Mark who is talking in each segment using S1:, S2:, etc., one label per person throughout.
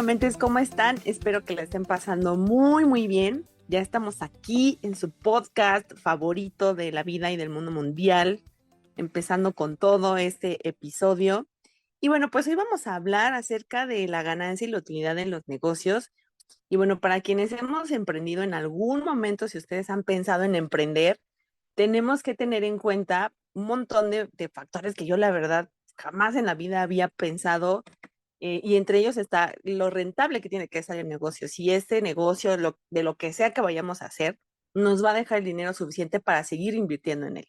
S1: Economentes, ¿cómo están? Espero que la estén pasando muy, muy bien. Ya estamos aquí en su podcast favorito de la vida y del mundo mundial, empezando con todo este episodio. Y bueno, pues hoy vamos a hablar acerca de la ganancia y la utilidad en los negocios. Y bueno, para quienes hemos emprendido en algún momento, si ustedes han pensado en emprender, tenemos que tener en cuenta un montón de factores que yo la verdad jamás en la vida había pensado, y entre ellos está lo rentable que tiene que ser el negocio. Si este negocio, de lo que sea que vayamos a hacer, nos va a dejar el dinero suficiente para seguir invirtiendo en él.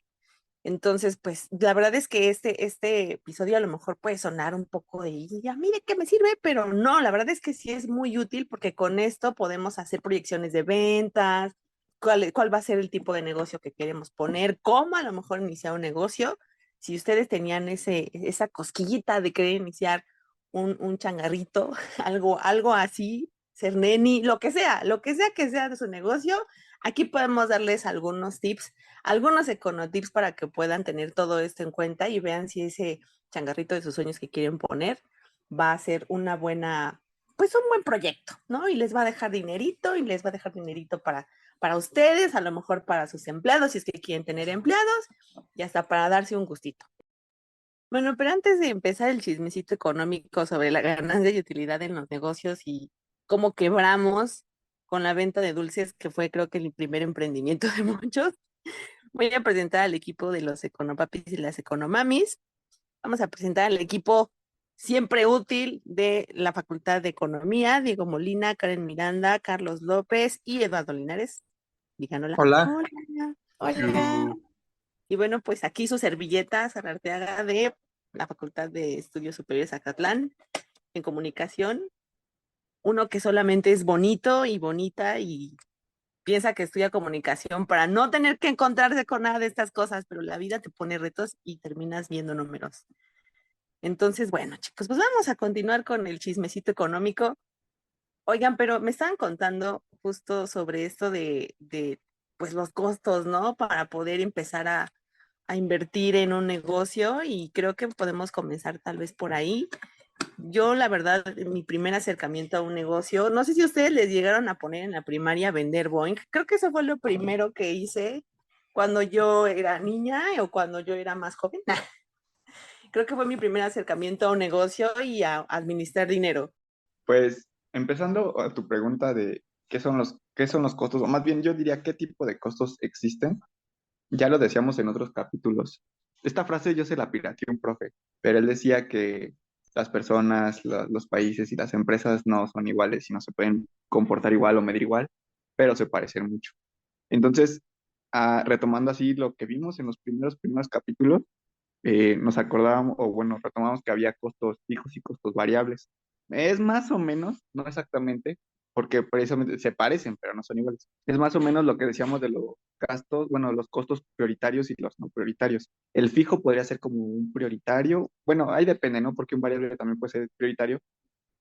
S1: Entonces, pues la verdad es que este episodio a lo mejor puede sonar un poco de, ya mire que me sirve, pero no, la verdad es que sí es muy útil porque con esto podemos hacer proyecciones de ventas, cuál va a ser el tipo de negocio que queremos poner, cómo a lo mejor iniciar un negocio. Si ustedes tenían esa cosquillita de querer iniciar un changarrito, algo así, ser neni, lo que sea de su negocio, aquí podemos darles algunos tips, algunos econotips para que puedan tener todo esto en cuenta y vean si ese changarrito de sus sueños que quieren poner va a ser una buena, pues un buen proyecto, ¿no? Y les va a dejar dinerito y les va a dejar dinerito para ustedes, a lo mejor para sus empleados, si es que quieren tener empleados, y hasta para darse un gustito. Bueno, pero antes de empezar el chismecito económico sobre la ganancia y utilidad en los negocios y cómo quebramos con la venta de dulces, que fue creo que el primer emprendimiento de muchos, voy a presentar al equipo de los Econopapis y las Economamis. Vamos a presentar al equipo siempre útil de la Facultad de Economía: Diego Molina, Karen Miranda, Carlos López y Eduardo Linares. Digan hola.
S2: Hola.
S1: Hola. Hola.
S2: Hello.
S1: Y bueno, pues aquí su servilleta, Sara Arteaga, de la Facultad de Estudios Superiores Acatlán, en comunicación. Uno que solamente es bonito y bonita y piensa que estudia comunicación para no tener que encontrarse con nada de estas cosas, pero la vida te pone retos y terminas viendo números. Entonces, bueno, chicos, pues vamos a continuar con el chismecito económico. Oigan, pero me estaban contando justo sobre esto de pues los costos, ¿no? Para poder empezar a invertir en un negocio, y creo que podemos comenzar tal vez por ahí. Yo, la verdad, mi primer acercamiento a un negocio, no sé si ustedes les llegaron a poner en la primaria a vender Boeing. Creo que eso fue lo primero que hice cuando yo era niña o cuando yo era más joven. Creo que fue mi primer acercamiento a un negocio y a administrar dinero.
S2: Pues empezando a tu pregunta de qué son los costos, o más bien yo diría qué tipo de costos existen, ya lo decíamos en otros capítulos. Esta frase yo se la pirateé a un profe, pero él decía que las personas, los países y las empresas no son iguales y no se pueden comportar igual o medir igual, pero se parecen mucho. Entonces, retomando así lo que vimos en los primeros capítulos, nos acordábamos, o bueno, retomamos que había costos fijos y costos variables. Es más o menos, no exactamente, porque precisamente se parecen, pero no son iguales. Es más o menos lo que decíamos de los gastos, bueno, los costos prioritarios y los no prioritarios. El fijo podría ser como un prioritario, bueno, ahí depende, ¿no? Porque un variable también puede ser prioritario,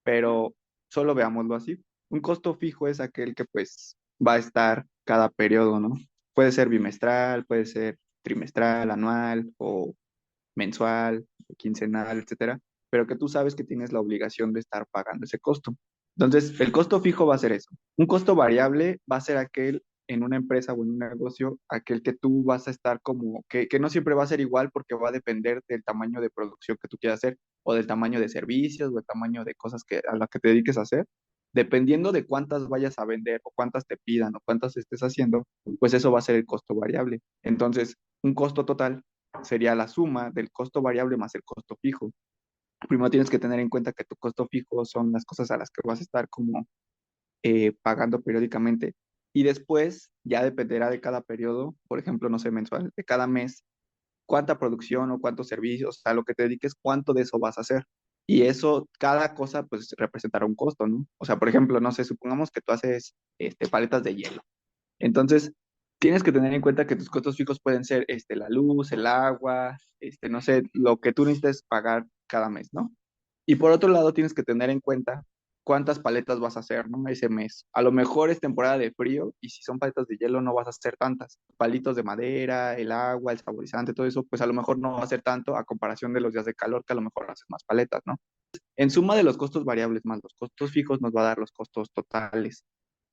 S2: pero solo veámoslo así. Un costo fijo es aquel que pues va a estar cada periodo, ¿no? Puede ser bimestral, puede ser trimestral, anual o mensual, quincenal, etcétera, pero que tú sabes que tienes la obligación de estar pagando ese costo. Entonces, el costo fijo va a ser eso. Un costo variable va a ser aquel en una empresa o en un negocio, aquel que tú vas a estar como, que no siempre va a ser igual porque va a depender del tamaño de producción que tú quieras hacer o del tamaño de servicios o el tamaño de cosas a las que te dediques a hacer. Dependiendo de cuántas vayas a vender o cuántas te pidan o cuántas estés haciendo, pues eso va a ser el costo variable. Entonces, un costo total sería la suma del costo variable más el costo fijo. Primero tienes que tener en cuenta que tu costo fijo son las cosas a las que vas a estar como pagando periódicamente, y después ya dependerá de cada periodo, por ejemplo, no sé, mensual, de cada mes, cuánta producción o cuántos servicios, a lo que te dediques, cuánto de eso vas a hacer. Y eso, cada cosa, pues representará un costo, ¿no? O sea, por ejemplo, no sé, supongamos que tú haces paletas de hielo. Entonces, tienes que tener en cuenta que tus costos fijos pueden ser la luz, el agua, no sé, lo que tú necesites pagar cada mes, ¿no? Y por otro lado, tienes que tener en cuenta cuántas paletas vas a hacer, ¿no? Ese mes. A lo mejor es temporada de frío y si son paletas de hielo no vas a hacer tantas. Palitos de madera, el agua, el saborizante, todo eso, pues a lo mejor no va a ser tanto a comparación de los días de calor, que a lo mejor haces más paletas, ¿no? En suma de los costos variables más los costos fijos nos va a dar los costos totales.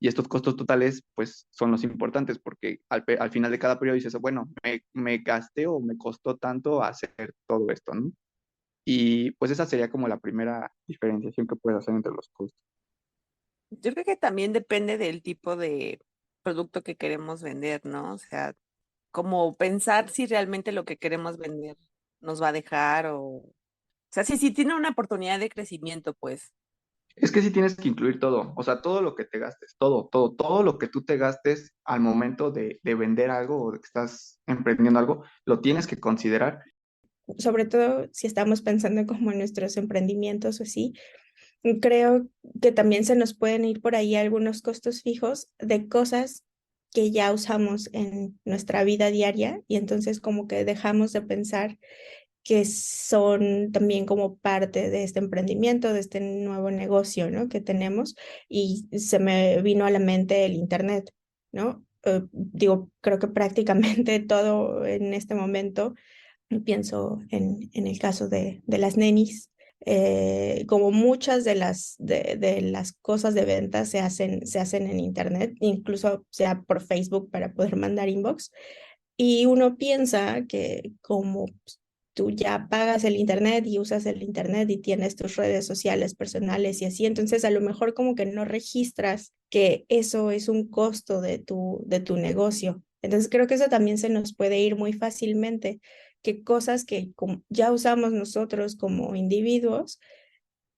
S2: Y estos costos totales, pues, son los importantes porque al final de cada periodo dices, bueno, me gasté o me costó tanto hacer todo esto, ¿no? Y pues esa sería como la primera diferenciación que puedes hacer entre los costos.
S1: Yo creo que también depende del tipo de producto que queremos vender, ¿no? O sea, como pensar si realmente lo que queremos vender nos va a dejar o sea, si tiene una oportunidad de crecimiento, pues.
S2: Es que sí tienes que incluir todo, o sea, todo lo que te gastes, todo lo que tú te gastes al momento de vender algo o de que estás emprendiendo algo, lo tienes que considerar.
S3: Sobre todo si estamos pensando como en nuestros emprendimientos o así, creo que también se nos pueden ir por ahí algunos costos fijos de cosas que ya usamos en nuestra vida diaria y entonces como que dejamos de pensar que son también como parte de este emprendimiento, de este nuevo negocio, ¿no? Que tenemos y se me vino a la mente el internet, ¿no? Digo, creo que prácticamente todo en este momento pienso en el caso de las nenis. Como muchas de las cosas de venta se hacen en internet, incluso sea por Facebook para poder mandar inbox, y uno piensa que como pues, tú ya pagas el internet y usas el internet y tienes tus redes sociales personales y así, entonces a lo mejor como que no registras que eso es un costo de tu negocio. Entonces creo que eso también se nos puede ir muy fácilmente, que cosas que ya usamos nosotros como individuos,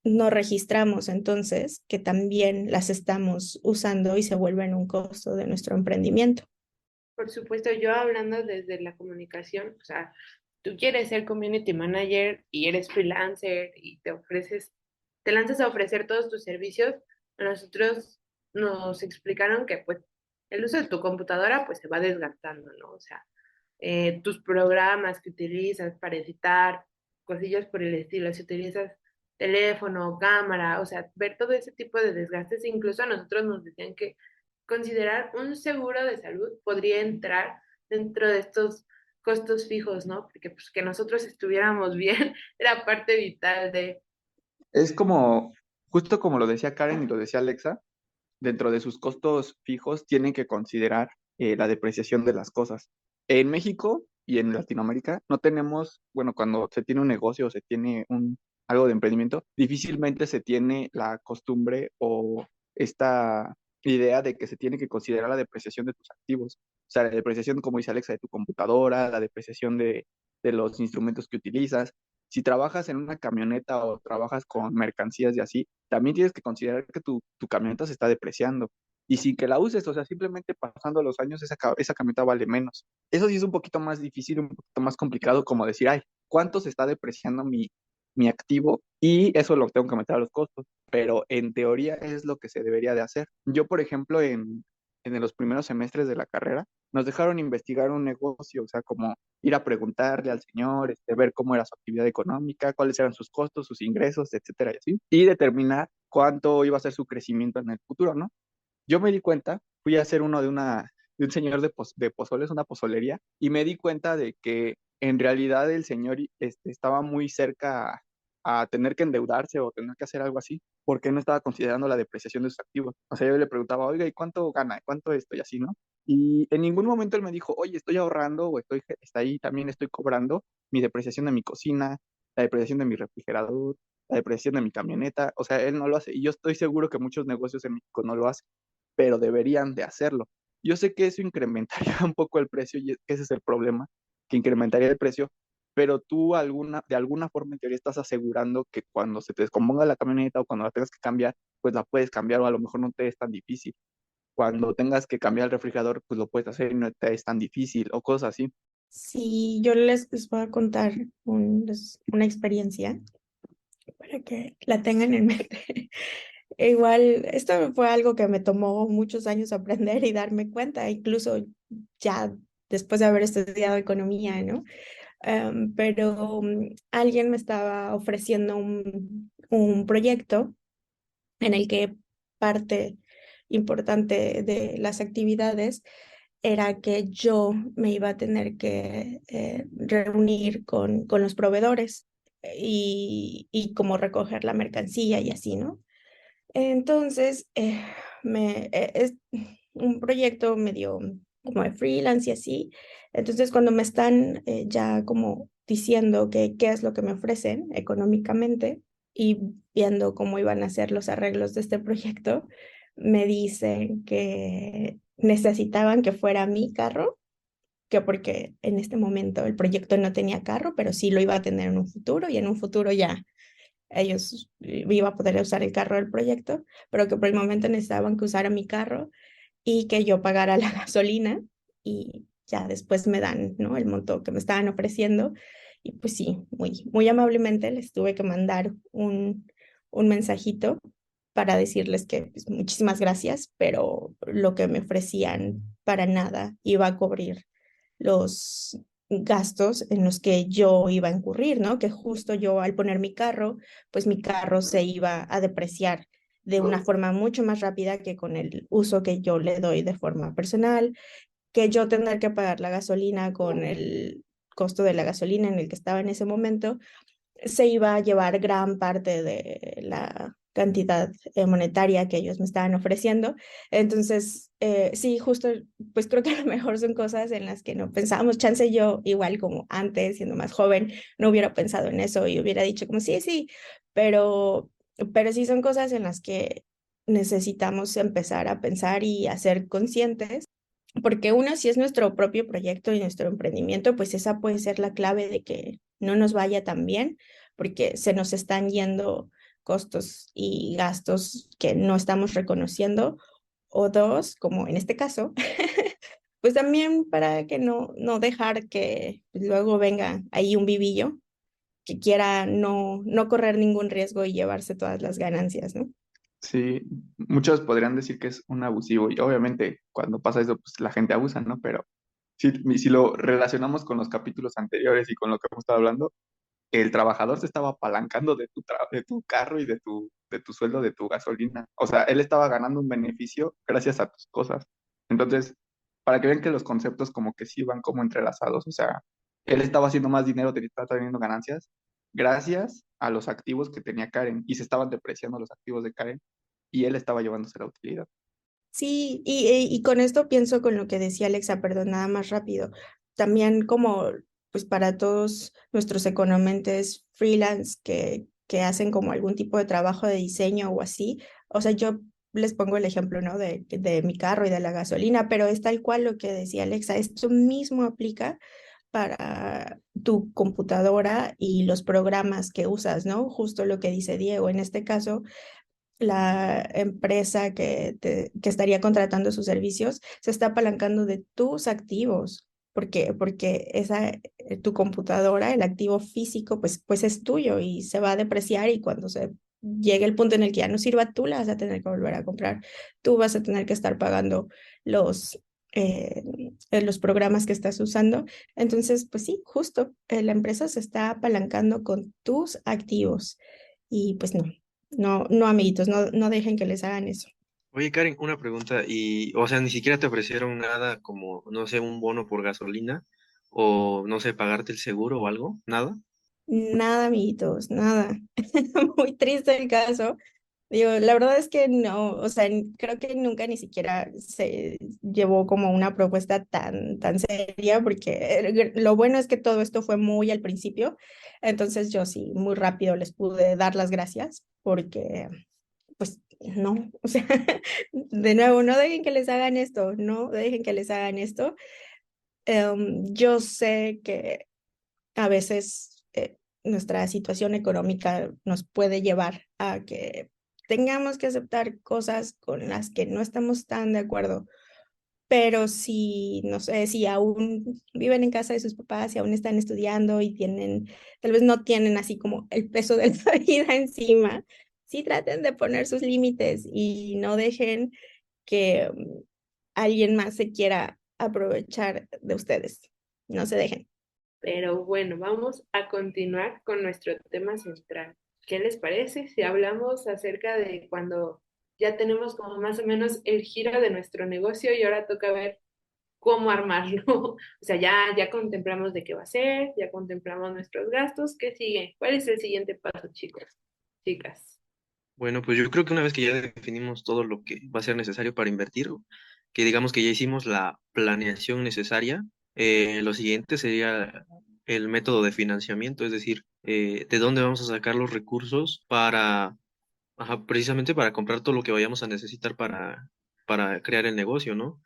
S3: no registramos entonces que también las estamos usando y se vuelven un costo de nuestro emprendimiento.
S4: Por supuesto, yo hablando desde la comunicación, o sea, tú quieres ser community manager y eres freelancer y te lanzas a ofrecer todos tus servicios, a nosotros nos explicaron que pues el uso de tu computadora pues se va desgastando, ¿no? O sea, tus programas que utilizas para editar, cosillas por el estilo, si utilizas teléfono, cámara, o sea, ver todo ese tipo de desgastes, incluso a nosotros nos decían que considerar un seguro de salud podría entrar dentro de estos costos fijos, ¿no? Porque pues que nosotros estuviéramos bien era parte vital de...
S2: Es como, justo como lo decía Karen y lo decía Alexa, dentro de sus costos fijos tienen que considerar la depreciación de las cosas. En México y en Latinoamérica no tenemos, bueno, cuando se tiene un negocio o se tiene algo de emprendimiento, difícilmente se tiene la costumbre o esta idea de que se tiene que considerar la depreciación de tus activos. O sea, la depreciación, como dice Alexa, de tu computadora, la depreciación de los instrumentos que utilizas. Si trabajas en una camioneta o trabajas con mercancías y así, también tienes que considerar que tu camioneta se está depreciando. Y sin que la uses, o sea, simplemente pasando los años, esa camioneta vale menos. Eso sí es un poquito más difícil, un poquito más complicado, como decir, ay, ¿cuánto se está depreciando mi activo? Y eso lo tengo que meter a los costos. Pero en teoría es lo que se debería de hacer. Yo, por ejemplo, en los primeros semestres de la carrera, nos dejaron investigar un negocio, o sea, como ir a preguntarle al señor, ver cómo era su actividad económica, cuáles eran sus costos, sus ingresos, etcétera, y así, y determinar cuánto iba a ser su crecimiento en el futuro, ¿no? Yo me di cuenta, fui a hacer uno de un señor de pozoles, una pozolería, y me di cuenta de que en realidad el señor estaba muy cerca a tener que endeudarse o tener que hacer algo así, porque no estaba considerando la depreciación de sus activos. O sea, yo le preguntaba, oiga, ¿y cuánto gana? ¿Cuánto esto? Y así, ¿no? Y en ningún momento él me dijo, oye, estoy ahorrando o está ahí, también estoy cobrando mi depreciación de mi cocina, la depreciación de mi refrigerador, la depreciación de mi camioneta. O sea, él no lo hace. Y yo estoy seguro que muchos negocios en México no lo hacen, pero deberían de hacerlo. Yo sé que eso incrementaría un poco el precio y ese es el problema, que incrementaría el precio, pero tú de alguna forma en teoría estás asegurando que cuando se te descomponga la camioneta o cuando la tengas que cambiar, pues la puedes cambiar o a lo mejor no te es tan difícil. Cuando tengas que cambiar el refrigerador, pues lo puedes hacer y no te es tan difícil o cosas así.
S3: Sí, yo les voy a contar una experiencia para que la tengan en mente. Igual, esto fue algo que me tomó muchos años aprender y darme cuenta, incluso ya después de haber estudiado economía, ¿no? Pero alguien me estaba ofreciendo un proyecto en el que parte importante de las actividades era que yo me iba a tener que reunir con los proveedores y como recoger la mercancía y así, ¿no? Entonces, es un proyecto medio como de freelance y así. Entonces, cuando me están ya como diciendo que qué es lo que me ofrecen económicamente y viendo cómo iban a ser los arreglos de este proyecto, me dicen que necesitaban que fuera mi carro, que porque en este momento el proyecto no tenía carro, pero sí lo iba a tener en un futuro y en un futuro ya ellos iba a poder usar el carro del proyecto, pero que por el momento necesitaban que usara mi carro y que yo pagara la gasolina y ya después me dan, ¿no? El monto que me estaban ofreciendo. Y pues sí, muy amablemente les tuve que mandar un mensajito para decirles que pues, muchísimas gracias, pero lo que me ofrecían para nada iba a cubrir los gastos en los que yo iba a incurrir, ¿no? Que justo yo al poner mi carro, pues mi carro se iba a depreciar de una forma mucho más rápida que con el uso que yo le doy de forma personal, que yo tener que pagar la gasolina con el costo de la gasolina en el que estaba en ese momento, se iba a llevar gran parte de la cantidad monetaria que ellos me estaban ofreciendo. Entonces, sí, justo, pues creo que a lo mejor son cosas en las que no pensábamos. Chance yo, igual como antes, siendo más joven, no hubiera pensado en eso y hubiera dicho como sí, sí, pero, pero sí son cosas en las que necesitamos empezar a pensar y a ser conscientes. Porque uno, si es nuestro propio proyecto y nuestro emprendimiento, pues esa puede ser la clave de que no nos vaya tan bien, porque se nos están yendo costos y gastos que no estamos reconociendo. O dos, como en este caso, pues también para que no dejar que luego venga ahí un vivillo que quiera no correr ningún riesgo y llevarse todas las ganancias, ¿no?
S2: Sí, muchos podrían decir que es un abusivo y obviamente cuando pasa eso, pues la gente abusa, ¿no? Pero si lo relacionamos con los capítulos anteriores y con lo que hemos estado hablando, el trabajador se estaba apalancando de tu carro y de tu sueldo, de tu gasolina. O sea, él estaba ganando un beneficio gracias a tus cosas. Entonces, para que vean que los conceptos como que sí van como entrelazados, o sea, él estaba haciendo más dinero, estaba teniendo ganancias gracias a los activos que tenía Karen y se estaban depreciando los activos de Karen y él estaba llevándose la utilidad.
S3: Sí, y con esto pienso con lo que decía Alexa, perdón, nada más rápido. También como, pues para todos nuestros economantes freelance que hacen como algún tipo de trabajo de diseño o así, o sea, yo les pongo el ejemplo, ¿no? De mi carro y de la gasolina, pero es tal cual lo que decía Alexa, esto mismo aplica para tu computadora y los programas que usas, ¿no? Justo lo que dice Diego, en este caso la empresa que estaría contratando sus servicios se está apalancando de tus activos, porque tu computadora, el activo físico, pues es tuyo y se va a depreciar y cuando se llegue el punto en el que ya no sirva, tú la vas a tener que volver a comprar. Tú vas a tener que estar pagando los, eh, los programas que estás usando. Entonces, pues sí, justo, la empresa se está apalancando con tus activos y pues no, amiguitos, no dejen que les hagan eso.
S5: Oye, Karen, una pregunta, y, o sea, ni siquiera te ofrecieron nada como, no sé, un bono por gasolina, o no sé, pagarte el seguro o algo, nada.
S3: Nada, amiguitos, nada. Muy triste el caso. Digo, la verdad es que no, o sea, creo que nunca ni siquiera se llevó como una propuesta tan seria, porque lo bueno es que todo esto fue muy al principio, entonces yo sí, muy rápido les pude dar las gracias, porque pues no, o sea, de nuevo, no dejen que les hagan esto, no dejen que les hagan esto. Yo sé que a veces nuestra situación económica nos puede llevar a que tengamos que aceptar cosas con las que no estamos tan de acuerdo, pero si, no sé, si aún viven en casa de sus papás, si aún están estudiando y tienen, tal vez no tienen así como el peso de la vida encima, sí traten de poner sus límites y no dejen que alguien más se quiera aprovechar de ustedes. No se dejen.
S4: Pero bueno, vamos a continuar con nuestro tema central. ¿Qué les parece si hablamos acerca de cuando ya tenemos como más o menos el giro de nuestro negocio y ahora toca ver cómo armarlo. O sea, ya contemplamos de qué va a ser, ya contemplamos nuestros gastos. ¿Qué sigue? ¿Cuál es el siguiente paso, chicos, chicas?
S5: Bueno, pues yo creo que una vez que ya definimos todo lo que va a ser necesario para invertir, que digamos que ya hicimos la planeación necesaria, lo siguiente sería el método de financiamiento, es decir, de dónde vamos a sacar los recursos para, ajá, precisamente para comprar todo lo que vayamos a necesitar para crear el negocio, ¿no?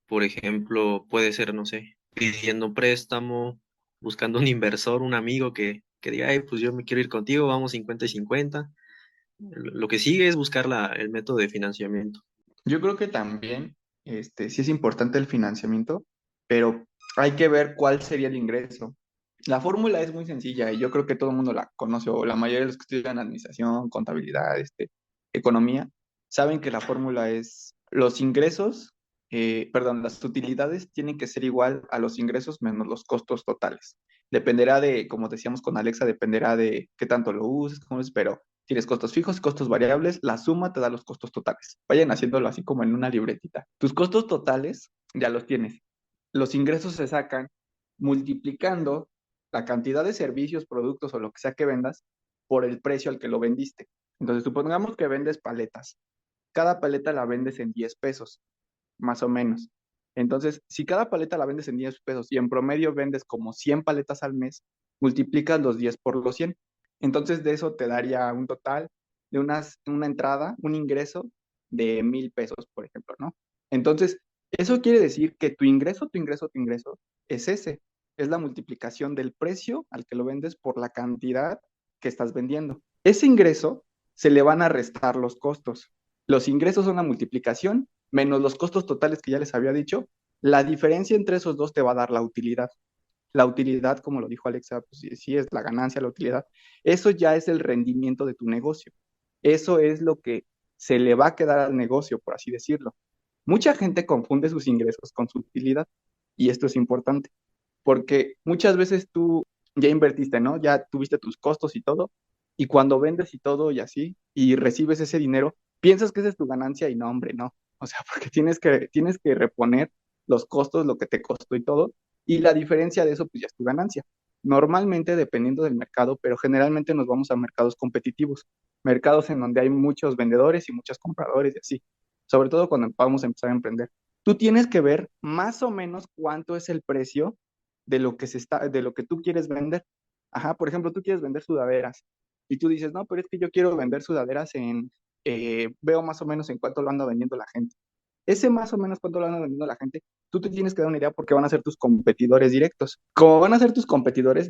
S5: Por ejemplo, puede ser, no sé, pidiendo un préstamo, buscando un inversor, un amigo que diga, ay, pues yo me quiero ir contigo, vamos 50 y 50. Lo que sigue es buscar el método de financiamiento.
S2: Yo creo que también sí es importante el financiamiento, pero hay que ver cuál sería el ingreso. La fórmula es muy sencilla y yo creo que todo el mundo la conoce, o la mayoría de los que estudian administración, contabilidad, economía, saben que la fórmula es los ingresos, perdón, las utilidades tienen que ser igual a los ingresos menos los costos totales. Dependerá de, como decíamos con Alexa, dependerá de qué tanto lo uses, cómo es, pero tienes costos fijos, costos variables, la suma te da los costos totales. Vayan haciéndolo así como en una libretita. Tus costos totales ya los tienes. Los ingresos se sacan multiplicando la cantidad de servicios, productos o lo que sea que vendas por el precio al que lo vendiste. Entonces, supongamos que vendes paletas. Cada paleta la vendes en 10 pesos, más o menos. Entonces, si cada paleta la vendes en 10 pesos y en promedio vendes como 100 paletas al mes, multiplicas los 10 por los 100. Entonces, de eso te daría un total de una entrada, un ingreso de 1,000 pesos, por ejemplo, ¿no? Entonces, eso quiere decir que tu ingreso es ese, es la multiplicación del precio al que lo vendes por la cantidad que estás vendiendo. Ese ingreso se le van a restar los costos. Los ingresos son la multiplicación menos los costos totales que ya les había dicho. La diferencia entre esos dos te va a dar la utilidad. La utilidad, como lo dijo Alexa, pues sí es la ganancia, la utilidad. Eso ya es el rendimiento de tu negocio. Eso es lo que se le va a quedar al negocio, por así decirlo. Mucha gente confunde sus ingresos con su utilidad y esto es importante porque muchas veces tú ya invertiste, ¿no? Ya tuviste tus costos y todo, y cuando vendes y todo y así, y recibes ese dinero, piensas que esa es tu ganancia y no, hombre, no. O sea, porque tienes que reponer los costos, lo que te costó y todo, y la diferencia de eso, pues ya es tu ganancia. Normalmente, dependiendo del mercado, pero generalmente nos vamos a mercados competitivos, mercados en donde hay muchos vendedores y muchos compradores y así, sobre todo cuando vamos a empezar a emprender. Tú tienes que ver más o menos cuánto es el precio de lo que tú quieres vender. Ajá, por ejemplo, tú quieres vender sudaderas y tú dices, no, pero es que yo quiero vender sudaderas veo más o menos en cuánto lo anda vendiendo la gente. Ese más o menos cuánto lo anda vendiendo la gente, tú te tienes que dar una idea porque van a ser tus competidores directos. Como van a ser tus competidores,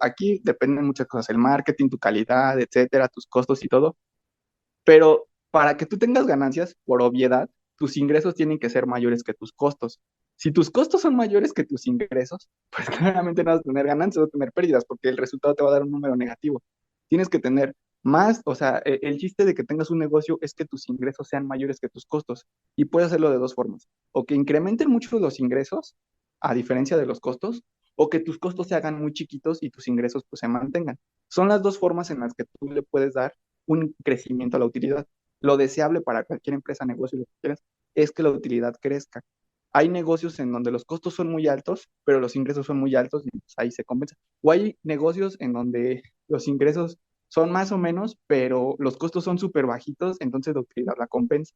S2: aquí dependen muchas cosas, el marketing, tu calidad, etcétera, tus costos y todo, pero para que tú tengas ganancias, por obviedad, tus ingresos tienen que ser mayores que tus costos. Si tus costos son mayores que tus ingresos, pues claramente no vas a tener ganancias, vas a tener pérdidas, porque el resultado te va a dar un número negativo. Tienes que tener más, o sea, el chiste de que tengas un negocio es que tus ingresos sean mayores que tus costos. Y puedes hacerlo de dos formas. O que incrementen mucho los ingresos, a diferencia de los costos, o que tus costos se hagan muy chiquitos y tus ingresos pues se mantengan. Son las dos formas en las que tú le puedes dar un crecimiento a la utilidad. Lo deseable para cualquier empresa, negocio, lo que quieras, es que la utilidad crezca. Hay negocios en donde los costos son muy altos, pero los ingresos son muy altos y pues, ahí se compensa. O hay negocios en donde los ingresos son más o menos, pero los costos son súper bajitos, entonces la utilidad la compensa.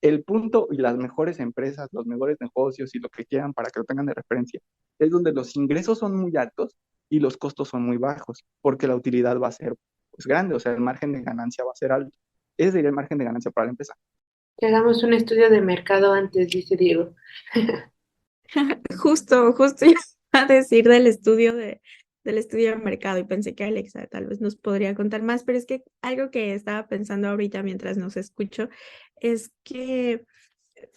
S2: El punto y las mejores empresas, los mejores negocios y lo que quieran para que lo tengan de referencia, es donde los ingresos son muy altos y los costos son muy bajos, porque la utilidad va a ser pues grande, o sea, el margen de ganancia va a ser alto. Ese sería el margen de ganancia para la empresa.
S4: Que hagamos un estudio de mercado antes, dice Diego.
S3: Justo iba a decir del estudio de mercado y pensé que Alexa tal vez nos podría contar más, pero es que algo que estaba pensando ahorita mientras nos escucho es que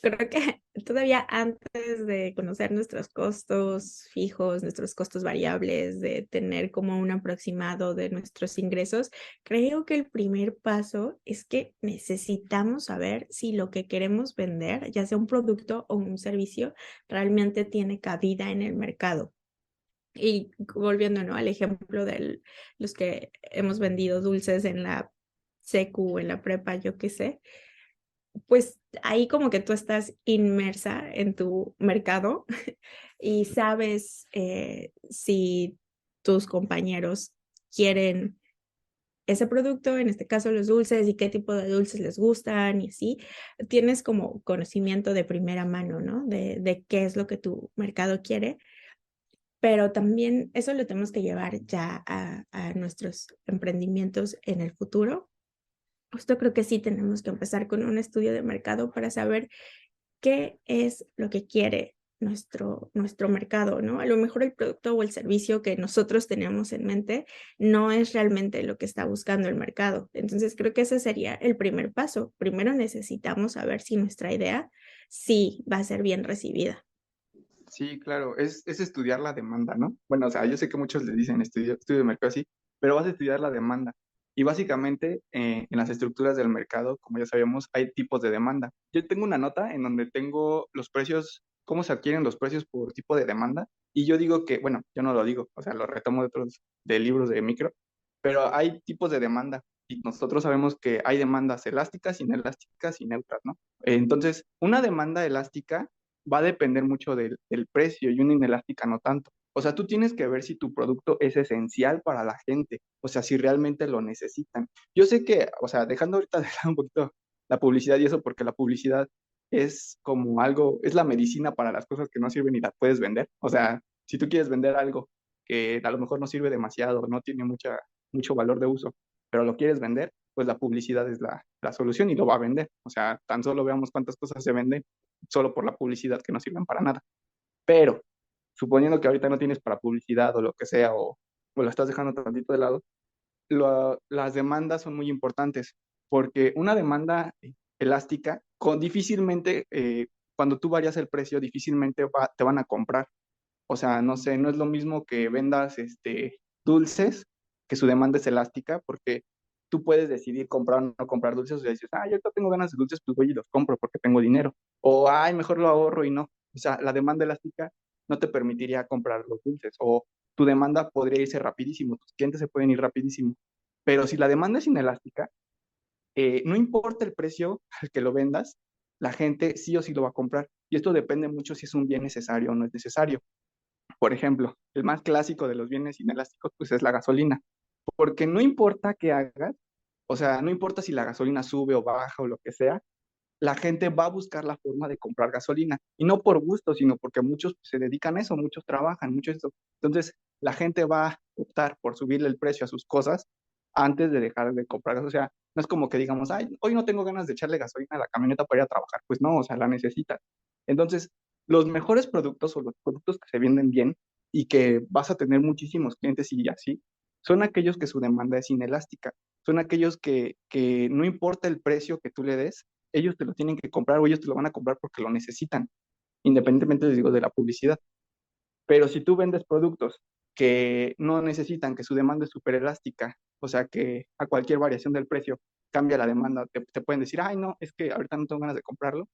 S3: creo que todavía antes de conocer nuestros costos fijos, nuestros costos variables, de tener como un aproximado de nuestros ingresos, creo que el primer paso es que necesitamos saber si lo que queremos vender, ya sea un producto o un servicio, realmente tiene cabida en el mercado. Y volviendo, ¿no?, al ejemplo de los que hemos vendido dulces en la secu, en la prepa, yo qué sé, pues ahí como que tú estás inmersa en tu mercado y sabes si tus compañeros quieren ese producto, en este caso los dulces, y qué tipo de dulces les gustan y así, tienes como conocimiento de primera mano, ¿no? De qué es lo que tu mercado quiere, pero también eso lo tenemos que llevar ya a nuestros emprendimientos en el futuro. Justo creo que sí tenemos que empezar con un estudio de mercado para saber qué es lo que quiere nuestro mercado, ¿no? A lo mejor el producto o el servicio que nosotros tenemos en mente no es realmente lo que está buscando el mercado. Entonces, creo que ese sería el primer paso. Primero necesitamos saber si nuestra idea sí va a ser bien recibida.
S2: Sí, claro, es estudiar la demanda, ¿no? Bueno, o sea, yo sé que muchos le dicen estudio de mercado así, pero vas a estudiar la demanda. Y básicamente en las estructuras del mercado, como ya sabemos, hay tipos de demanda. Yo tengo una nota en donde tengo los precios, cómo se adquieren los precios por tipo de demanda. Y yo digo que, bueno, yo no lo digo, o sea, lo retomo de libros de micro, pero hay tipos de demanda. Y nosotros sabemos que hay demandas elásticas, inelásticas y neutras, ¿no? Entonces, una demanda elástica va a depender mucho del precio y una inelástica no tanto. O sea, tú tienes que ver si tu producto es esencial para la gente, o sea, si realmente lo necesitan. Yo sé que, o sea, dejando ahorita de lado un poquito la publicidad y eso, porque la publicidad es como algo, es la medicina para las cosas que no sirven y las puedes vender. O sea, si tú quieres vender algo que a lo mejor no sirve demasiado, no tiene mucho valor de uso, pero lo quieres vender, pues la publicidad es la solución y lo va a vender. O sea, tan solo veamos cuántas cosas se venden solo por la publicidad que no sirven para nada. Pero, suponiendo que ahorita no tienes para publicidad o lo que sea, o lo estás dejando tantito de lado, las demandas son muy importantes, porque una demanda elástica, difícilmente, cuando tú varias el precio, difícilmente te van a comprar. O sea, no sé, no es lo mismo que vendas dulces, que su demanda es elástica, porque tú puedes decidir comprar o no comprar dulces, o sea, dices, yo ahorita tengo ganas de dulces, pues voy y los compro porque tengo dinero. O, ay, mejor lo ahorro y no. O sea, la demanda elástica no te permitiría comprar los dulces, o tu demanda podría irse rapidísimo, tus clientes se pueden ir rapidísimo. Pero si la demanda es inelástica, no importa el precio al que lo vendas, la gente sí o sí lo va a comprar. Y esto depende mucho si es un bien necesario o no es necesario. Por ejemplo, el más clásico de los bienes inelásticos, pues es la gasolina, porque no importa qué hagas, o sea, no importa si la gasolina sube o baja o lo que sea, la gente va a buscar la forma de comprar gasolina, y no por gusto, sino porque muchos se dedican a eso, muchos trabajan, muchos eso. Entonces, la gente va a optar por subirle el precio a sus cosas antes de dejar de comprar. O sea, no es como que digamos, ay, hoy no tengo ganas de echarle gasolina a la camioneta para ir a trabajar. Pues no, o sea, la necesitas. Entonces, los mejores productos o los productos que se venden bien y que vas a tener muchísimos clientes y así, son aquellos que su demanda es inelástica. Son aquellos que no importa el precio que tú le des, ellos te lo tienen que comprar o ellos te lo van a comprar porque lo necesitan, independientemente, les digo, de la publicidad. Pero si tú vendes productos que no necesitan, que su demanda es súper elástica, o sea que a cualquier variación del precio cambia la demanda, te pueden decir, ay, no, es que ahorita no tengo ganas de comprarlo,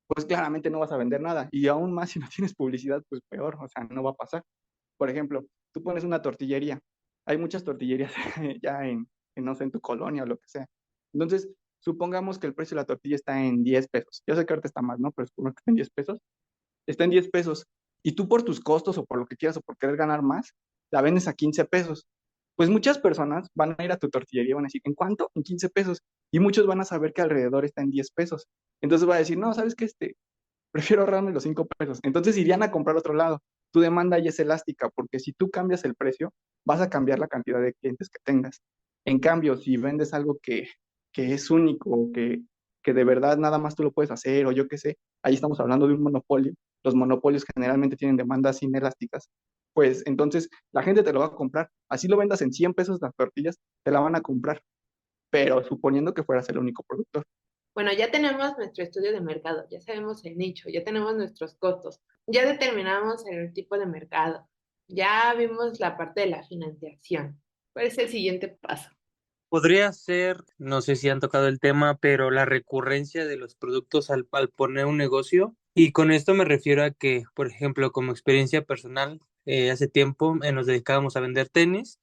S2: pues claramente no vas a vender nada. Y aún más si no tienes publicidad, pues peor, o sea, no va a pasar. Por ejemplo, tú pones una tortillería, hay muchas tortillerías ya no sé, en tu colonia o lo que sea. Entonces, supongamos que el precio de la tortilla está en 10 pesos. Yo sé que ahorita está más, ¿no? Pero supongamos que está en 10 pesos. Está en 10 pesos. Y tú por tus costos o por lo que quieras o por querer ganar más, la vendes a 15 pesos. Pues muchas personas van a ir a tu tortillería y van a decir, ¿en cuánto? En 15 pesos. Y muchos van a saber que alrededor está en 10 pesos. Entonces va a decir, no, ¿sabes qué? Prefiero ahorrarme los 5 pesos. Entonces irían a comprar otro lado. Tu demanda ya es elástica, porque si tú cambias el precio, vas a cambiar la cantidad de clientes que tengas. En cambio, si vendes algo que es único, que de verdad nada más tú lo puedes hacer, o yo qué sé, ahí estamos hablando de un monopolio. Los monopolios generalmente tienen demandas inelásticas. Pues entonces la gente te lo va a comprar. Así lo vendas en 100 pesos las tortillas, te la van a comprar, pero suponiendo que fueras el único productor.
S4: Bueno, ya tenemos nuestro estudio de mercado, ya sabemos el nicho, ya tenemos nuestros costos, ya determinamos el tipo de mercado, ya vimos la parte de la financiación. ¿Cuál es el siguiente paso?
S6: Podría ser, no sé si han tocado el tema, pero la recurrencia de los productos al poner un negocio. Y con esto me refiero a que, por ejemplo, como experiencia personal, hace tiempo nos dedicábamos a vender tenis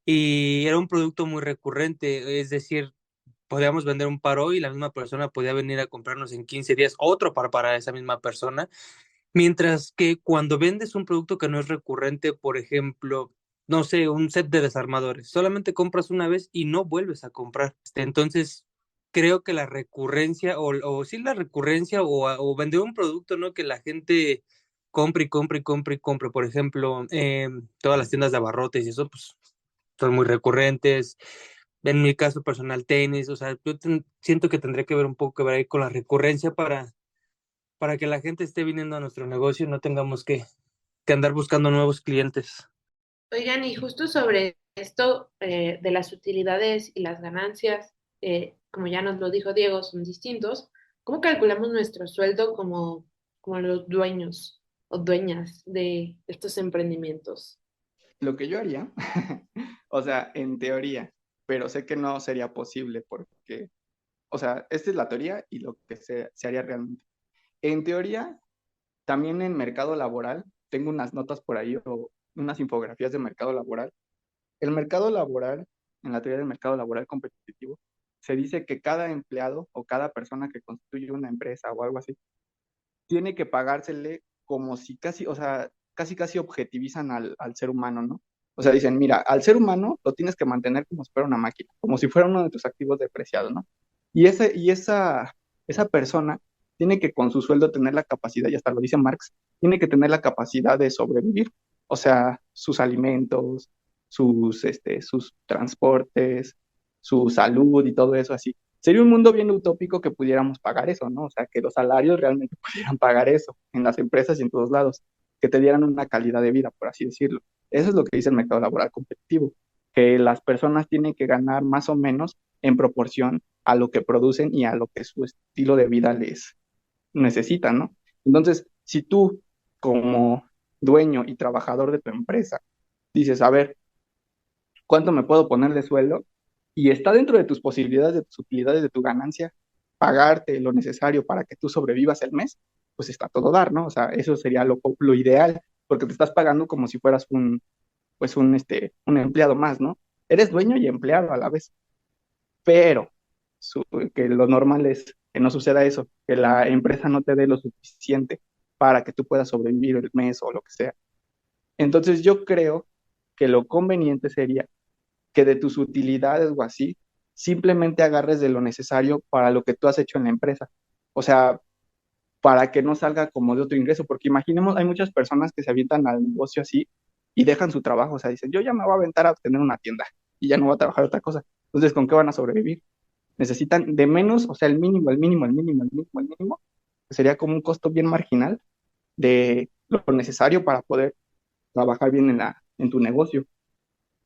S6: y era un producto muy recurrente, es decir, podíamos vender un par hoy y la misma persona podía venir a comprarnos en 15 días otro par para esa misma persona. Mientras que cuando vendes un producto que no es recurrente, por ejemplo, no sé, un set de desarmadores, solamente compras una vez y no vuelves a comprar. Entonces, creo que la recurrencia, o sí la recurrencia, o vender un producto, ¿no? Que la gente compre y compre y compre y compre. Por ejemplo, todas las tiendas de abarrotes y eso, pues, son muy recurrentes. En mi caso personal, tenis, o sea, siento que tendría que ver un poco que ver ahí con la recurrencia para que la gente esté viniendo a nuestro negocio y no tengamos que andar buscando nuevos clientes.
S4: Oigan, y justo sobre esto de las utilidades y las ganancias, como ya nos lo dijo Diego, son distintos. ¿Cómo calculamos nuestro sueldo como los dueños o dueñas de estos emprendimientos?
S2: Lo que yo haría, o sea, en teoría, pero sé que no sería posible porque, o sea, esta es la teoría y lo que se haría realmente. En teoría, también en mercado laboral, tengo unas notas por ahí o unas infografías de mercado laboral. El mercado laboral, en la teoría del mercado laboral competitivo, se dice que cada empleado o cada persona que constituye una empresa o algo así, tiene que pagársele como si casi, o sea, casi objetivizan al ser humano, ¿no? O sea, dicen, mira, al ser humano lo tienes que mantener como si fuera una máquina, como si fuera uno de tus activos depreciados, ¿no? Esa persona tiene que con su sueldo tener la capacidad, y hasta lo dice Marx, tiene que tener la capacidad de sobrevivir. O sea, sus alimentos, sus transportes, su salud y todo eso así. Sería un mundo bien utópico que pudiéramos pagar eso, ¿no? O sea, que los salarios realmente pudieran pagar eso en las empresas y en todos lados, que te dieran una calidad de vida, por así decirlo. Eso es lo que dice el mercado laboral competitivo, que las personas tienen que ganar más o menos en proporción a lo que producen y a lo que su estilo de vida les necesita, ¿no? Entonces, si tú como dueño y trabajador de tu empresa dices, a ver, ¿cuánto me puedo poner de sueldo? Y está dentro de tus posibilidades, de tus utilidades, de tu ganancia, pagarte lo necesario para que tú sobrevivas el mes, pues está todo dar, ¿no? O sea, eso sería lo ideal, porque te estás pagando como si fueras un empleado más, ¿no? Eres dueño y empleado a la vez, pero que lo normal es que no suceda eso, que la empresa no te dé lo suficiente para que tú puedas sobrevivir el mes o lo que sea. Entonces yo creo que lo conveniente sería que de tus utilidades o así, simplemente agarres de lo necesario para lo que tú has hecho en la empresa. O sea, para que no salga como de otro ingreso, porque imaginemos, hay muchas personas que se avientan al negocio así y dejan su trabajo, o sea, dicen, yo ya me voy a aventar a tener una tienda y ya no voy a trabajar otra cosa. Entonces, ¿con qué van a sobrevivir? Necesitan de menos, o sea, el mínimo, que sería como un costo bien marginal de lo necesario para poder trabajar bien en tu negocio.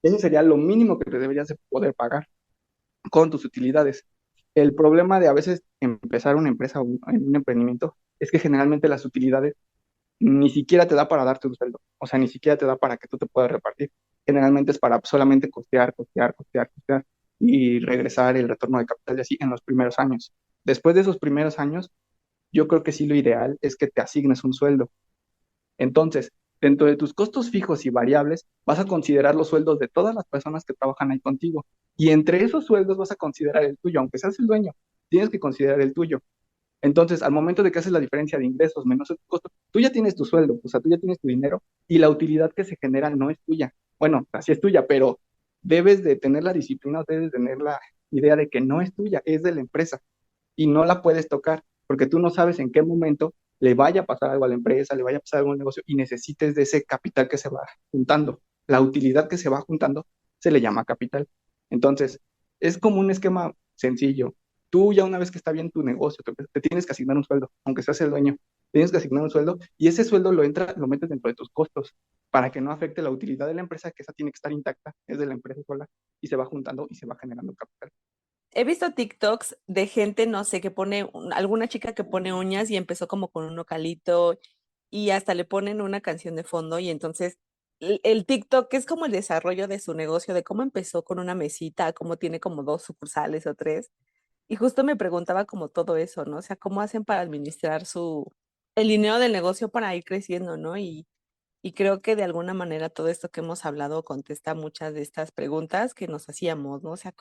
S2: Eso sería lo mínimo que te deberías de poder pagar con tus utilidades. El problema de a veces empezar una empresa o un emprendimiento es que generalmente las utilidades ni siquiera te da para darte un sueldo, o sea, ni siquiera te da para que tú te puedas repartir. Generalmente es para solamente costear y regresar el retorno de capital y así en los primeros años. Después de esos primeros años, yo creo que sí lo ideal es que te asignes un sueldo. Entonces, dentro de tus costos fijos y variables, vas a considerar los sueldos de todas las personas que trabajan ahí contigo. Y entre esos sueldos vas a considerar el tuyo, aunque seas el dueño, tienes que considerar el tuyo. Entonces, al momento de que haces la diferencia de ingresos menos el costo, tú ya tienes tu sueldo, o sea, tú ya tienes tu dinero y la utilidad que se genera no es tuya. Bueno, así es tuya, pero debes de tener la disciplina, debes de tener la idea de que no es tuya, es de la empresa y no la puedes tocar porque tú no sabes en qué momento le vaya a pasar algo a la empresa, le vaya a pasar algo al negocio y necesites de ese capital que se va juntando. La utilidad que se va juntando se le llama capital. Entonces, es como un esquema sencillo. Tú ya una vez que está bien tu negocio, te tienes que asignar un sueldo, aunque seas el dueño, tienes que asignar un sueldo y ese sueldo lo metes dentro de tus costos para que no afecte la utilidad de la empresa, que esa tiene que estar intacta, es de la empresa sola y se va juntando y se va generando capital.
S1: He visto TikToks de gente, no sé, que pone, alguna chica que pone uñas y empezó como con un localito y hasta le ponen una canción de fondo y entonces el TikTok es como el desarrollo de su negocio, de cómo empezó con una mesita, cómo tiene como 2 sucursales o 3. Y justo me preguntaba como todo eso, ¿no? O sea, cómo hacen para administrar el dinero del negocio para ir creciendo, ¿no? Y creo que de alguna manera todo esto que hemos hablado contesta muchas de estas preguntas que nos hacíamos, ¿no? O sea,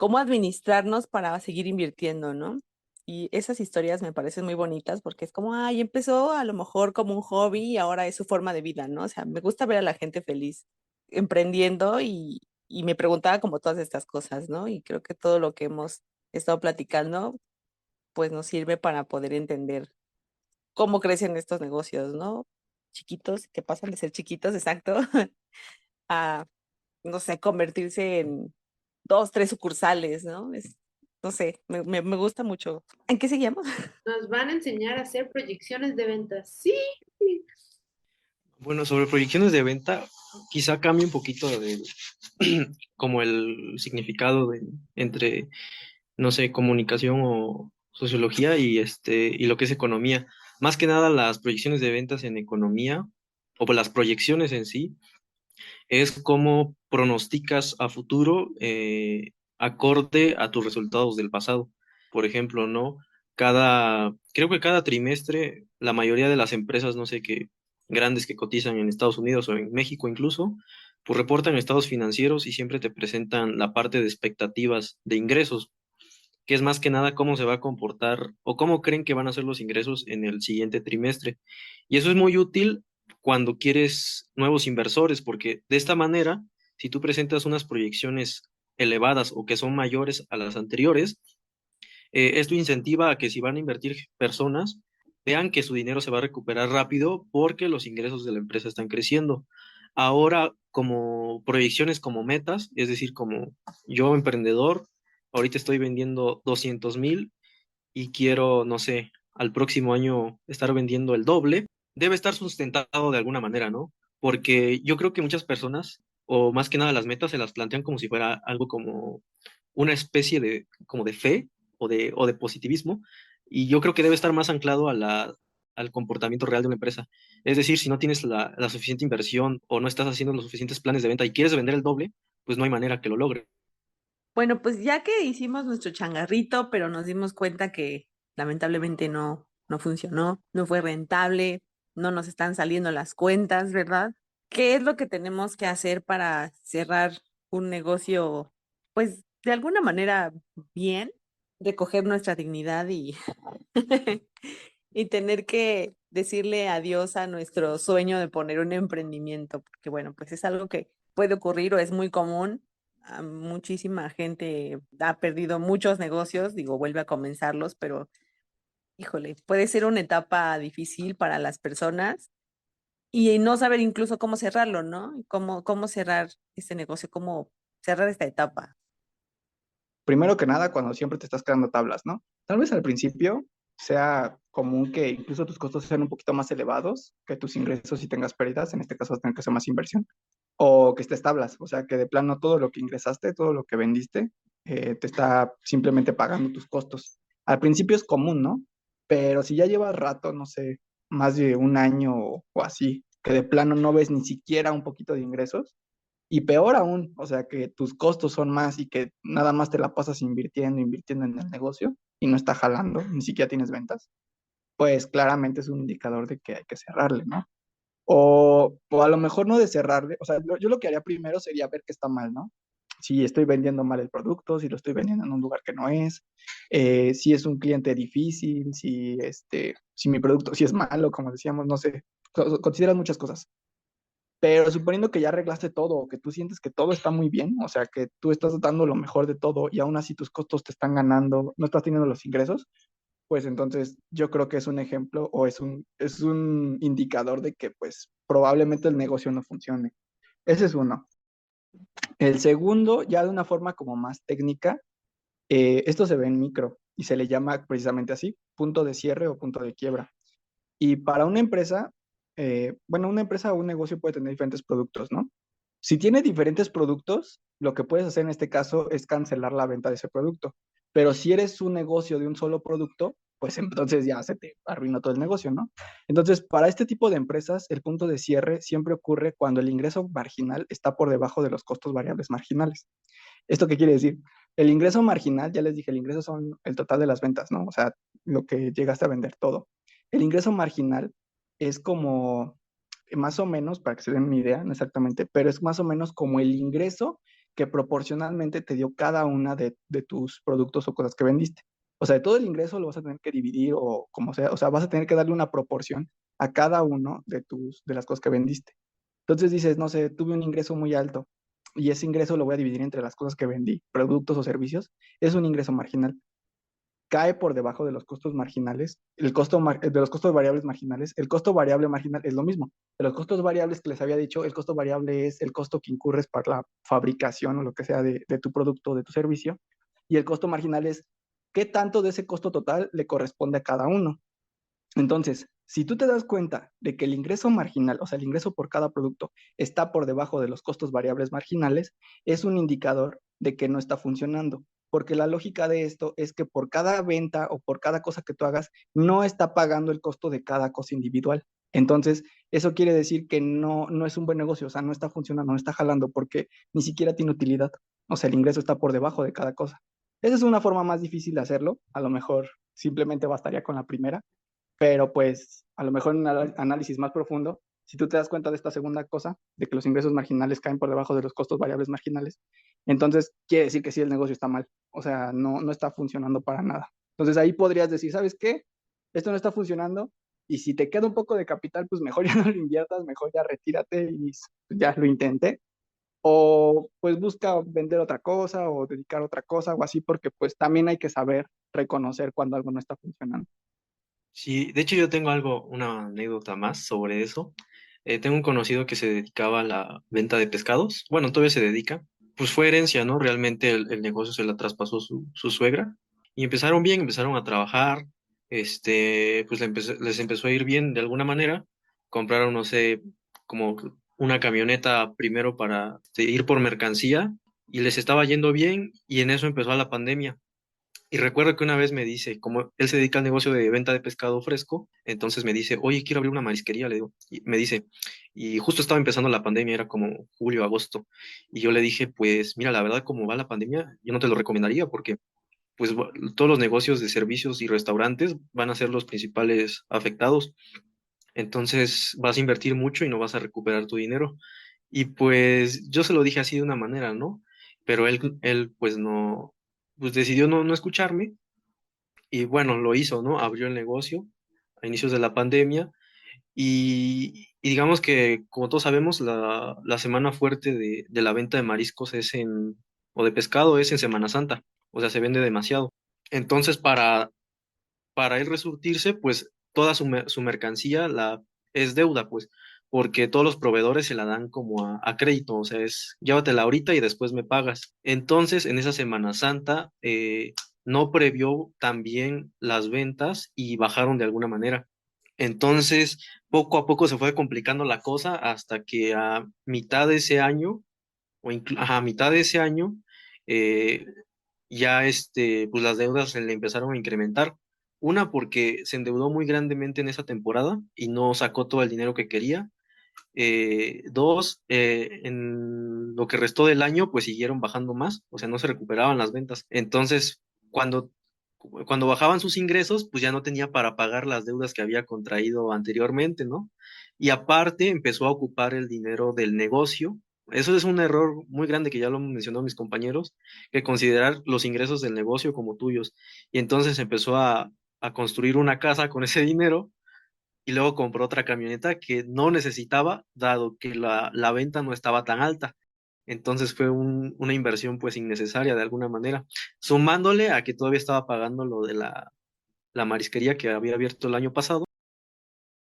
S1: cómo administrarnos para seguir invirtiendo, ¿no? Y esas historias me parecen muy bonitas porque es como, ay, empezó a lo mejor como un hobby y ahora es su forma de vida, ¿no? O sea, me gusta ver a la gente feliz emprendiendo y me preguntaba como todas estas cosas, ¿no? Y creo que todo lo que hemos estado platicando, pues nos sirve para poder entender cómo crecen estos negocios, ¿no? Chiquitos, que pasan de ser chiquitos, exacto, a, no sé, convertirse en 2, 3 sucursales, ¿no? No sé, me gusta mucho. ¿En qué seguíamos?
S4: Nos van a enseñar a hacer proyecciones de ventas. Sí.
S5: Bueno, sobre proyecciones de venta, quizá cambie un poquito como el significado entre, no sé, comunicación o sociología y lo que es economía. Más que nada las proyecciones de ventas en economía, o pues las proyecciones en sí, es cómo pronosticas a futuro acorde a tus resultados del pasado. Por ejemplo, ¿no? Creo que cada trimestre, la mayoría de las empresas, no sé qué, grandes que cotizan en Estados Unidos o en México incluso, pues reportan estados financieros y siempre te presentan la parte de expectativas de ingresos, que es más que nada cómo se va a comportar o cómo creen que van a ser los ingresos en el siguiente trimestre. Y eso es muy útil cuando quieres nuevos inversores, porque de esta manera, si tú presentas unas proyecciones elevadas o que son mayores a las anteriores, esto incentiva a que si van a invertir personas, vean que su dinero se va a recuperar rápido porque los ingresos de la empresa están creciendo. Ahora, como proyecciones como metas, es decir, como yo emprendedor, ahorita estoy vendiendo 200,000 y quiero, no sé, al próximo año estar vendiendo el doble, debe estar sustentado de alguna manera, ¿no? Porque yo creo que muchas personas, o más que nada las metas, se las plantean como si fuera algo como una especie como de fe o de positivismo, y yo creo que debe estar más anclado al comportamiento real de una empresa. Es decir, si no tienes la suficiente inversión o no estás haciendo los suficientes planes de venta y quieres vender el doble, pues no hay manera que lo logres.
S1: Bueno, pues ya que hicimos nuestro changarrito, pero nos dimos cuenta que lamentablemente no funcionó, no fue rentable, no nos están saliendo las cuentas, ¿verdad? ¿Qué es lo que tenemos que hacer para cerrar un negocio, pues de alguna manera bien, recoger nuestra dignidad y, y tener que decirle adiós a nuestro sueño de poner un emprendimiento? Porque bueno, pues es algo que puede ocurrir o es muy común. Muchísima gente ha perdido muchos negocios, digo, vuelve a comenzarlos, pero híjole, puede ser una etapa difícil para las personas y no saber incluso cómo cerrarlo, ¿no? Cómo cerrar este negocio, cómo cerrar esta etapa.
S2: Primero que nada, cuando siempre te estás creando tablas, ¿no? Tal vez al principio sea común que incluso tus costos sean un poquito más elevados que tus ingresos y tengas pérdidas, en este caso vas a tener que hacer más inversión, o que estés tablas, o sea, que de plano todo lo que ingresaste, todo lo que vendiste, te está simplemente pagando tus costos. Al principio es común, ¿no? Pero si ya llevas rato, no sé, más de un año o así, que de plano no ves ni siquiera un poquito de ingresos, y peor aún, o sea, que tus costos son más y que nada más te la pasas invirtiendo en el negocio y no está jalando, ni siquiera tienes ventas, pues claramente es un indicador de que hay que cerrarle, ¿no? O a lo mejor no de cerrarle, o sea, yo lo que haría primero sería ver qué está mal, ¿no? Si estoy vendiendo mal el producto, si lo estoy vendiendo en un lugar que no es, si es un cliente difícil, si mi producto, si es malo, como decíamos, no sé, consideras muchas cosas. Pero suponiendo que ya arreglaste todo, o que tú sientes que todo está muy bien, o sea, que tú estás dando lo mejor de todo y aún así tus costos te están ganando, no estás teniendo los ingresos, pues entonces yo creo que es un ejemplo o es un indicador de que pues probablemente el negocio no funcione. Ese es uno. El segundo, ya de una forma como más técnica, esto se ve en micro y se le llama precisamente así, punto de cierre o punto de quiebra. Y para una empresa, bueno, una empresa o un negocio puede tener diferentes productos, ¿no? Si tiene diferentes productos, lo que puedes hacer en este caso es cancelar la venta de ese producto. Pero si eres un negocio de un solo producto, pues entonces ya se te arruinó todo el negocio, ¿no? Entonces, para este tipo de empresas, el punto de cierre siempre ocurre cuando el ingreso marginal está por debajo de los costos variables marginales. ¿Esto qué quiere decir? El ingreso marginal, ya les dije, el ingreso son el total de las ventas, ¿no? O sea, lo que llegaste a vender todo. El ingreso marginal es como, más o menos, para que se den una idea, no exactamente, pero es más o menos como el ingreso que proporcionalmente te dio cada una de tus productos o cosas que vendiste. O sea, de todo el ingreso lo vas a tener que dividir o sea, vas a tener que darle una proporción a cada uno de las cosas que vendiste. Entonces dices, no sé, tuve un ingreso muy alto y ese ingreso lo voy a dividir entre las cosas que vendí, productos o servicios, es un ingreso marginal. Cae por debajo de los costos marginales, de los costos variables marginales. El costo variable marginal es lo mismo. De los costos variables que les había dicho, el costo variable es el costo que incurres para la fabricación o lo que sea de tu producto o de tu servicio. Y el costo marginal es qué tanto de ese costo total le corresponde a cada uno. Entonces, si tú te das cuenta de que el ingreso marginal, o sea, el ingreso por cada producto, está por debajo de los costos variables marginales, es un indicador de que no está funcionando. Porque la lógica de esto es que por cada venta o por cada cosa que tú hagas, no está pagando el costo de cada cosa individual. Entonces, eso quiere decir que no es un buen negocio, o sea, no está funcionando, no está jalando porque ni siquiera tiene utilidad. O sea, el ingreso está por debajo de cada cosa. Esa es una forma más difícil de hacerlo. A lo mejor simplemente bastaría con la primera, pero pues a lo mejor en un análisis más profundo, si tú te das cuenta de esta segunda cosa, de que los ingresos marginales caen por debajo de los costos variables marginales, entonces quiere decir que sí el negocio está mal, o sea, no está funcionando para nada. Entonces ahí podrías decir, ¿sabes qué? Esto no está funcionando y si te queda un poco de capital, pues mejor ya no lo inviertas, mejor ya retírate y ya lo intenté. O pues busca vender otra cosa o dedicar otra cosa o así, porque pues también hay que saber reconocer cuando algo no está funcionando.
S5: Sí, de hecho yo tengo una anécdota más sobre eso. Tengo un conocido que se dedicaba a la venta de pescados. Bueno, todavía se dedica. Pues fue herencia, ¿no? Realmente el negocio se la traspasó su suegra. Y empezaron bien, empezaron a trabajar. Pues les empezó a ir bien de alguna manera. Compraron, no sé, como una camioneta primero para ir por mercancía y les estaba yendo bien y en eso empezó la pandemia. Y recuerdo que una vez me dice, como él se dedica al negocio de venta de pescado fresco, entonces me dice, oye, quiero abrir una marisquería, le digo. Y me dice, y justo estaba empezando la pandemia, era como julio, agosto. Y yo le dije, pues mira, la verdad, como va la pandemia, yo no te lo recomendaría porque pues todos los negocios de servicios y restaurantes van a ser los principales afectados. Entonces vas a invertir mucho y no vas a recuperar tu dinero. Y pues yo se lo dije así de una manera, ¿no? Pero él pues no, pues decidió no escucharme y bueno, lo hizo, ¿no? Abrió el negocio a inicios de la pandemia y digamos que, como todos sabemos, la semana fuerte de la venta de mariscos o de pescado es en Semana Santa, o sea, se vende demasiado. Entonces, para él resurtirse, pues toda su mercancía es deuda, pues, porque todos los proveedores se la dan como a crédito, o sea, es llévatela ahorita y después me pagas. Entonces, en esa Semana Santa, no previó también las ventas y bajaron de alguna manera. Entonces, poco a poco se fue complicando la cosa hasta que a mitad de ese año, a mitad de ese año, eh, ya pues las deudas se le empezaron a incrementar. Una, porque se endeudó muy grandemente en esa temporada y no sacó todo el dinero que quería. Dos, en lo que restó del año, pues siguieron bajando más, o sea, no se recuperaban las ventas. Entonces, cuando, cuando bajaban sus ingresos, pues ya no tenía para pagar las deudas que había contraído anteriormente, ¿no? Y aparte empezó a ocupar el dinero del negocio. Eso es un error muy grande que ya lo han mencionado mis compañeros, que considerar los ingresos del negocio como tuyos. Y entonces empezó a construir una casa con ese dinero y luego compró otra camioneta que no necesitaba, dado que la venta no estaba tan alta. Entonces fue una inversión pues innecesaria de alguna manera, sumándole a que todavía estaba pagando lo de la marisquería que había abierto el año pasado,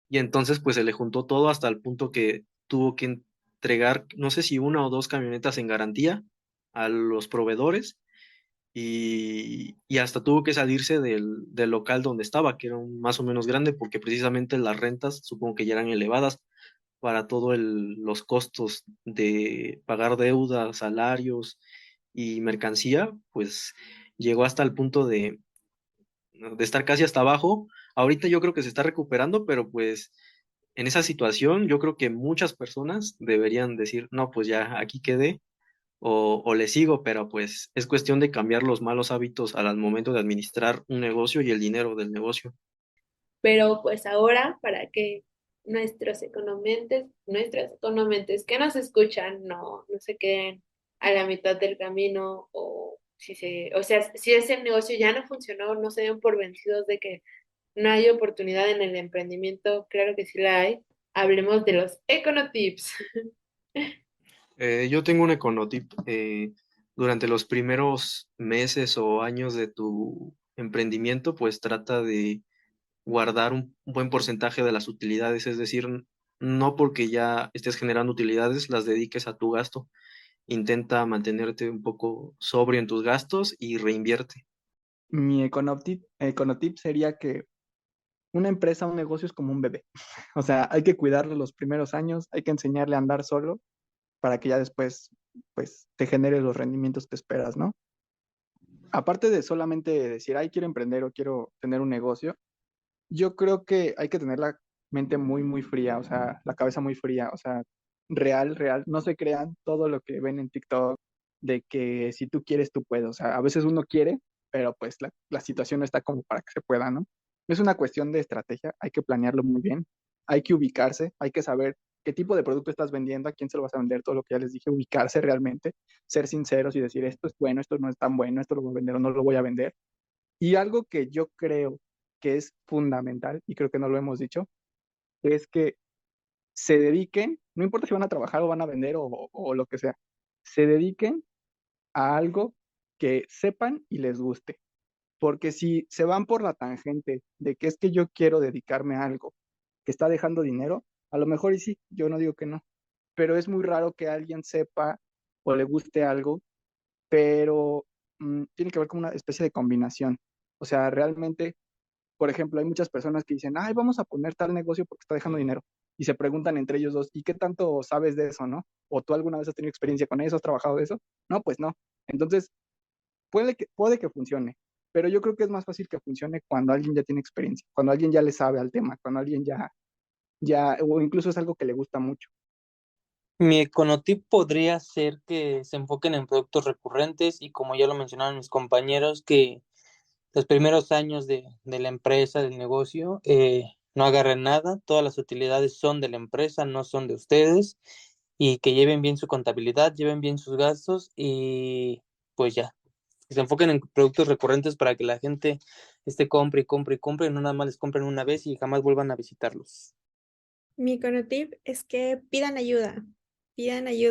S5: y entonces pues se le juntó todo hasta el punto que tuvo que entregar, no sé si una o dos camionetas en garantía a los proveedores, y hasta tuvo que salirse del local donde estaba, que era más o menos grande, porque precisamente las rentas supongo que ya eran elevadas para todos los costos de pagar deudas, salarios y mercancía, pues llegó hasta el punto de estar casi hasta abajo. Ahorita yo creo que se está recuperando, pero pues en esa situación yo creo que muchas personas deberían decir, no, pues ya aquí quedé o le sigo, pero pues es cuestión de cambiar los malos hábitos al momento de administrar un negocio y el dinero del negocio.
S4: Pero pues ahora, para que nuestras economentes que nos escuchan no se queden a la mitad del camino o sea, si ese negocio ya no funcionó, no se den por vencidos de que no hay oportunidad en el emprendimiento, claro que sí la hay. Hablemos de los econotips.
S5: Yo tengo un econotip. Durante los primeros meses o años de tu emprendimiento, pues trata de guardar un buen porcentaje de las utilidades, es decir, no porque ya estés generando utilidades, las dediques a tu gasto. Intenta mantenerte un poco sobrio en tus gastos y reinvierte.
S2: Mi econotip sería que una empresa, un negocio es como un bebé. O sea, hay que cuidarlo los primeros años, hay que enseñarle a andar solo para que ya después, pues, te genere los rendimientos que esperas, ¿no? Aparte de solamente decir, ay, quiero emprender o quiero tener un negocio, yo creo que hay que tener la mente muy, muy fría, o sea, la cabeza muy fría, o sea, real, real. No se crean todo lo que ven en TikTok de que si tú quieres, tú puedes. O sea, a veces uno quiere, pero pues la situación no está como para que se pueda, ¿no? Es una cuestión de estrategia, hay que planearlo muy bien, hay que ubicarse, hay que saber qué tipo de producto estás vendiendo, a quién se lo vas a vender, todo lo que ya les dije, ubicarse realmente, ser sinceros y decir, esto es bueno, esto no es tan bueno, esto lo voy a vender o no lo voy a vender. Y algo que yo creo que es fundamental, y creo que no lo hemos dicho, es que se dediquen, no importa si van a trabajar o van a vender o lo que sea, se dediquen a algo que sepan y les guste. Porque si se van por la tangente de que es que yo quiero dedicarme a algo que está dejando dinero, a lo mejor y sí, yo no digo que no, pero es muy raro que alguien sepa o le guste algo, pero tiene que ver con una especie de combinación. O sea, realmente, por ejemplo, hay muchas personas que dicen, ay, vamos a poner tal negocio porque está dejando dinero. Y se preguntan entre ellos dos, ¿y qué tanto sabes de eso, no? ¿O tú alguna vez has tenido experiencia con eso? ¿Has trabajado de eso? No, pues no. Entonces, puede que funcione, pero yo creo que es más fácil que funcione cuando alguien ya tiene experiencia, cuando alguien ya le sabe al tema, cuando alguien o incluso es algo que le gusta mucho.
S6: Mi econotip podría ser que se enfoquen en productos recurrentes y como ya lo mencionaron mis compañeros, que los primeros años de la empresa, del negocio, no agarren nada, todas las utilidades son de la empresa, no son de ustedes, y que lleven bien su contabilidad, lleven bien sus gastos y pues ya, que se enfoquen en productos recurrentes para que la gente esté compre y compre y compre y no nada más les compren una vez y jamás vuelvan a visitarlos.
S3: Mi iconotip es que pidan ayuda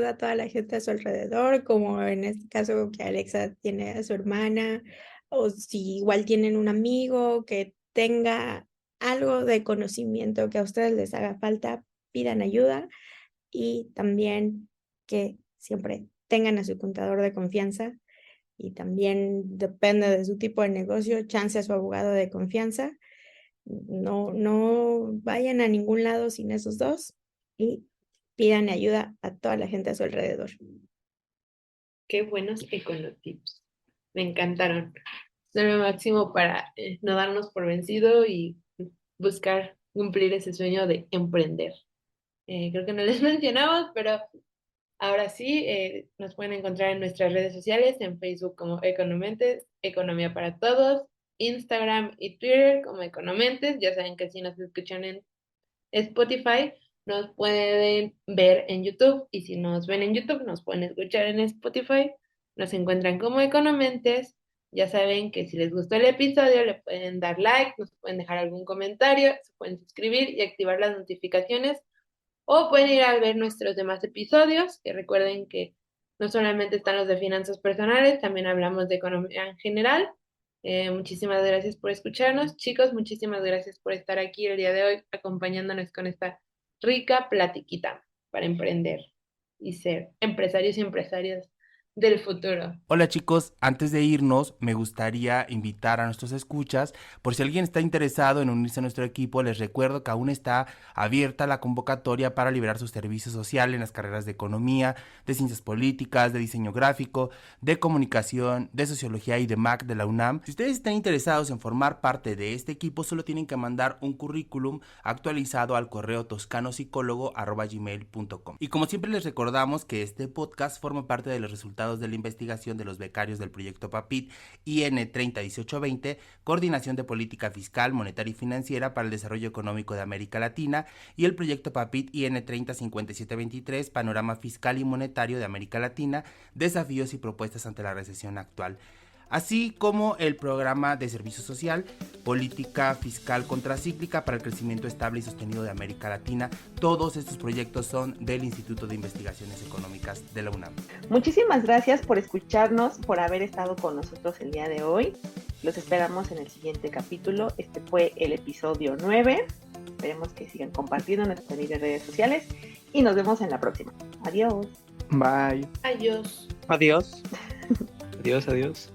S3: a toda la gente a su alrededor, como en este caso que Alexa tiene a su hermana, o si igual tienen un amigo que tenga algo de conocimiento que a ustedes les haga falta, pidan ayuda y también que siempre tengan a su contador de confianza y también depende de su tipo de negocio, chance a su abogado de confianza. No vayan a ningún lado sin esos dos y pidan ayuda a toda la gente a su alrededor.
S4: Qué buenos econotips. Me encantaron. Son lo máximo para no darnos por vencido y buscar cumplir ese sueño de emprender. Creo que no les mencionamos, pero ahora sí, nos pueden encontrar en nuestras redes sociales, en Facebook como Economentes, Economía para Todos, Instagram y Twitter como Economentes. Ya saben que si nos escuchan en Spotify, nos pueden ver en YouTube y si nos ven en YouTube, nos pueden escuchar en Spotify. Nos encuentran como Economentes. Ya saben que si les gustó el episodio, le pueden dar like, nos pueden dejar algún comentario, se pueden suscribir y activar las notificaciones o pueden ir a ver nuestros demás episodios, que recuerden que no solamente están los de finanzas personales, también hablamos de economía en general. Muchísimas gracias por escucharnos. Chicos, muchísimas gracias por estar aquí el día de hoy acompañándonos con esta rica platiquita para emprender y ser empresarios y empresarias del futuro.
S7: Hola chicos, antes de irnos me gustaría invitar a nuestros escuchas, por si alguien está interesado en unirse a nuestro equipo, les recuerdo que aún está abierta la convocatoria para liberar su servicio social en las carreras de economía, de ciencias políticas, de diseño gráfico, de comunicación, de sociología y de MAC de la UNAM. Si ustedes están interesados en formar parte de este equipo, solo tienen que mandar un currículum actualizado al correo toscanopsicólogo@gmail.com. Y como siempre les recordamos que este podcast forma parte de los resultados resultados de la investigación de los becarios del proyecto PAPIT IN 301820, Coordinación de Política Fiscal, Monetaria y Financiera para el Desarrollo Económico de América Latina, y el proyecto PAPIT IN 305723, Panorama Fiscal y Monetario de América Latina, Desafíos y Propuestas ante la Recesión Actual, así como el programa de servicio social, política fiscal contracíclica para el crecimiento estable y sostenido de América Latina. Todos estos proyectos son del Instituto de Investigaciones Económicas de la UNAM.
S1: Muchísimas gracias por escucharnos, por haber estado con nosotros el día de hoy. Los esperamos en el siguiente capítulo. Este fue el episodio 9. Esperemos que sigan compartiendo nuestras redes sociales y nos vemos en la próxima. Adiós.
S2: Bye.
S4: Adiós.
S6: Adiós.
S5: Adiós, adiós.